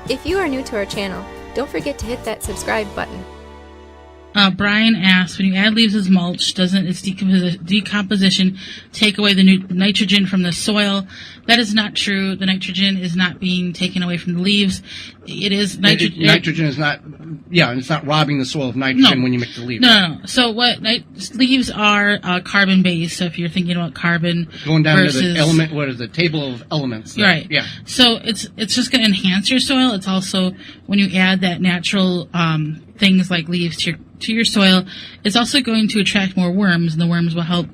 If you are new to our channel, don't forget to hit that subscribe button. Brian asks, when you add leaves as mulch, doesn't its decomposition take away the nitrogen from the soil? That is not true. The nitrogen is not being taken away from the leaves. It is nitrogen. Nitrogen is not, it's not robbing the soil of nitrogen when you mix the leaves. No. So leaves are carbon-based. So if you're thinking about carbon going down versus, to the element, what is the table of elements? Right. Yeah. So it's just going to enhance your soil. It's also, when you add that natural things like leaves to your soil, it's also going to attract more worms, and the worms will help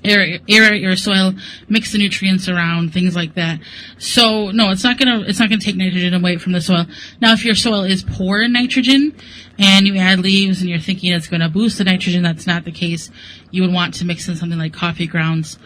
aerate your soil, mix the nutrients around, things like that. So no, it's not gonna take nitrogen away from the soil. Now, if your soil is poor in nitrogen and you add leaves and you're thinking it's going to boost the nitrogen, that's not the case. You would want to mix in something like coffee grounds,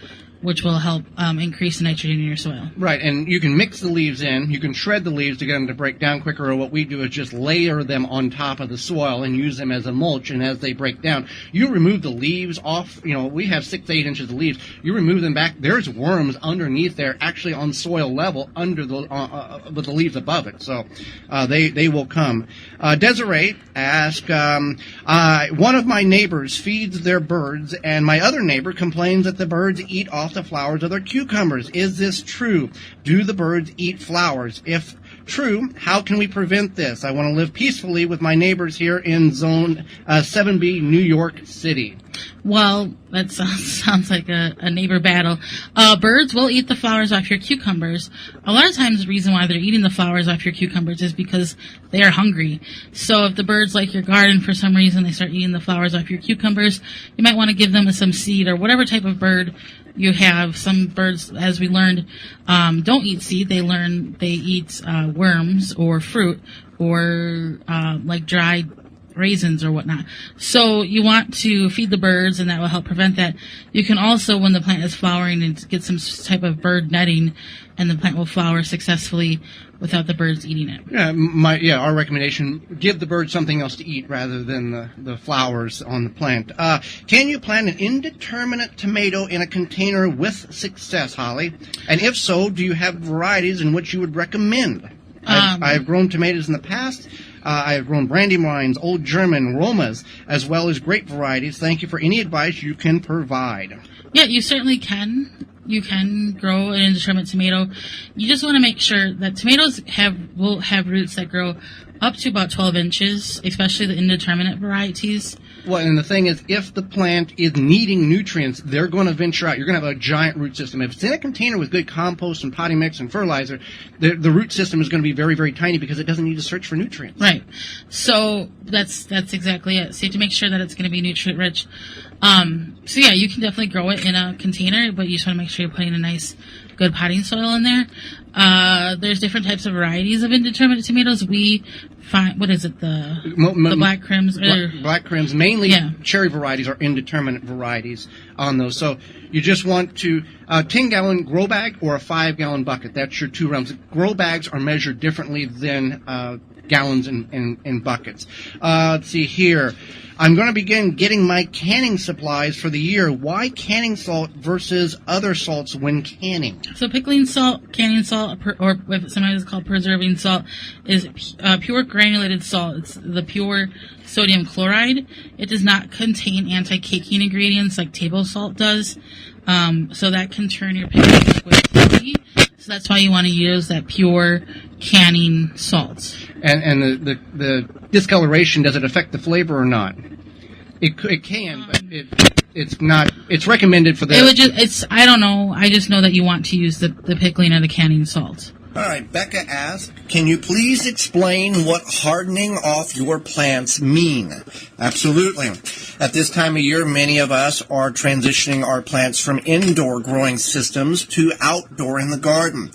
which will help increase the nitrogen in your soil. Right, and you can mix the leaves in. You can shred the leaves to get them to break down quicker, or what we do is just layer them on top of the soil and use them as a mulch, and as they break down, you remove the leaves off. We have 6 to 8 inches of leaves. You remove them back. There's worms underneath there, actually on soil level, under the with the leaves above it. So they will come. Desiree asked, one of my neighbors feeds their birds, and my other neighbor complains that the birds eat off the flowers of their cucumbers. Is this true? Do the birds eat flowers? If true, how can we prevent this? I want to live peacefully with my neighbors here in Zone 7B, New York City. Well, that sounds like a neighbor battle. Birds will eat the flowers off your cucumbers. A lot of times the reason why they're eating the flowers off your cucumbers is because they are hungry. So if the birds like your garden for some reason, they start eating the flowers off your cucumbers, you might want to give them some seed or whatever type of bird you have. Some birds, as we learned, don't eat seed. They eat worms or fruit or like dried raisins or whatnot. So you want to feed the birds, and that will help prevent that. You can also, when the plant is flowering, and get some type of bird netting, and the plant will flower successfully without the birds eating it. Our recommendation, give the birds something else to eat rather than the flowers on the plant. Can you plant an indeterminate tomato in a container with success, Holly? And if so, do you have varieties in which you would recommend? I've grown tomatoes in the past. I've grown brandywines, Old German, Romas, as well as grape varieties. Thank you for any advice you can provide. Yeah, you certainly can. You can grow an indeterminate tomato. You just want to make sure that tomatoes will have roots that grow up to about 12 inches, especially the indeterminate varieties. Well, and the thing is, if the plant is needing nutrients, they're going to venture out. You're going to have a giant root system. If it's in a container with good compost and potting mix and fertilizer, the root system is going to be very, very tiny because it doesn't need to search for nutrients. Right. So that's exactly it. So you have to make sure that it's going to be nutrient rich. So yeah, you can definitely grow it in a container, but you just want to make sure you're putting a nice, good potting soil in there. There's different types of varieties of indeterminate tomatoes. We find, the black crims? Black crims, mainly cherry varieties are indeterminate varieties on those. So you just want to, 10-gallon grow bag or a 5-gallon bucket. That's your 2 realms. Grow bags are measured differently than gallons and buckets. Let's see here. I'm going to begin getting my canning supplies for the year. Why canning salt versus other salts when canning? So pickling salt, canning salt, or sometimes it's called preserving salt, is pure granulated salt. It's the pure sodium chloride. It does not contain anti-caking ingredients like table salt does. So that can turn your pickling squishy. So that's why you want to use that pure canning salt. And the discoloration, does it affect the flavor or not? It can, but it's not. It's recommended for the. I don't know. I just know that you want to use the pickling or the canning salt. All right, Becca asks, can you please explain what hardening off your plants mean? Absolutely. At this time of year, many of us are transitioning our plants from indoor growing systems to outdoor in the garden.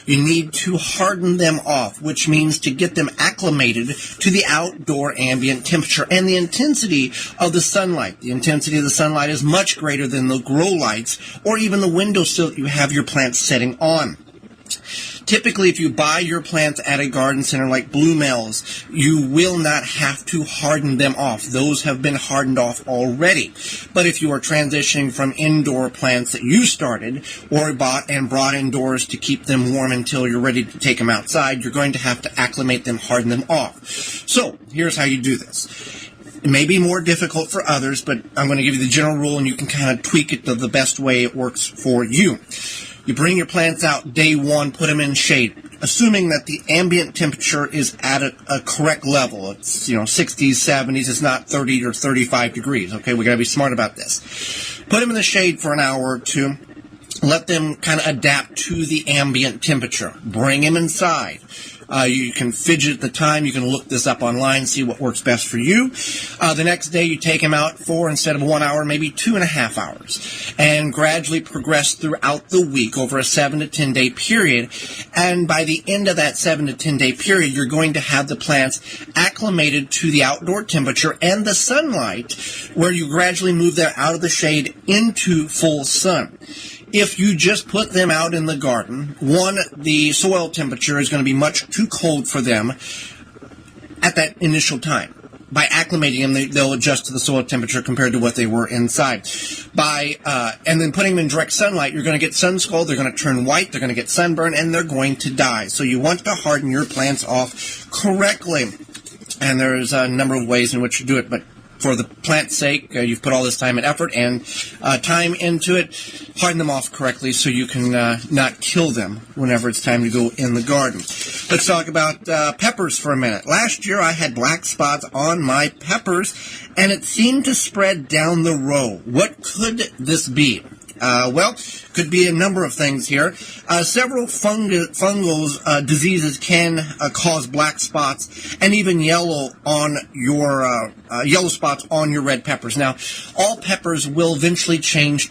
You need to harden them off, which means to get them acclimated to the outdoor ambient temperature and the intensity of the sunlight. The intensity of the sunlight is much greater than the grow lights or even the windowsill that you have your plants setting on. Typically, if you buy your plants at a garden center like Blue Mel's, you will not have to harden them off. Those have been hardened off already. But if you are transitioning from indoor plants that you started or bought and brought indoors to keep them warm until you're ready to take them outside, you're going to have to acclimate them, harden them off. So, here's how you do this. It may be more difficult for others, but I'm going to give you the general rule, and you can kind of tweak it to the best way it works for you. You bring your plants out day one, put them in shade, assuming that the ambient temperature is at a correct level. It's, 60s, 70s. It's not 30 or 35 degrees. Okay, we got to be smart about this. Put them in the shade for an hour or two. Let them kind of adapt to the ambient temperature. Bring them inside. You can fidget the time. You can look this up online, see what works best for you. The next day, you take them out for, instead of 1 hour, maybe 2.5 hours, and gradually progress throughout the week over a 7 to 10 day period. And by the end of that 7 to 10 day period, you're going to have the plants acclimated to the outdoor temperature and the sunlight, where you gradually move them out of the shade into full sun. If you just put them out in the garden, one, the soil temperature is going to be much too cold for them at that initial time. By acclimating them, they'll adjust to the soil temperature compared to what they were inside. And then putting them in direct sunlight, you're going to get sun scald, they're going to turn white, they're going to get sunburn, and they're going to die. So you want to harden your plants off correctly. And there's a number of ways in which to do it, but for the plant's sake, you've put all this time and effort and time into it. Harden them off correctly so you can not kill them whenever it's time to go in the garden. Let's talk about peppers for a minute. Last year, I had black spots on my peppers, and it seemed to spread down the row. What could this be? Well, could be a number of things here. Several fungal diseases can cause black spots and even yellow spots on your red peppers. Now, all peppers will eventually change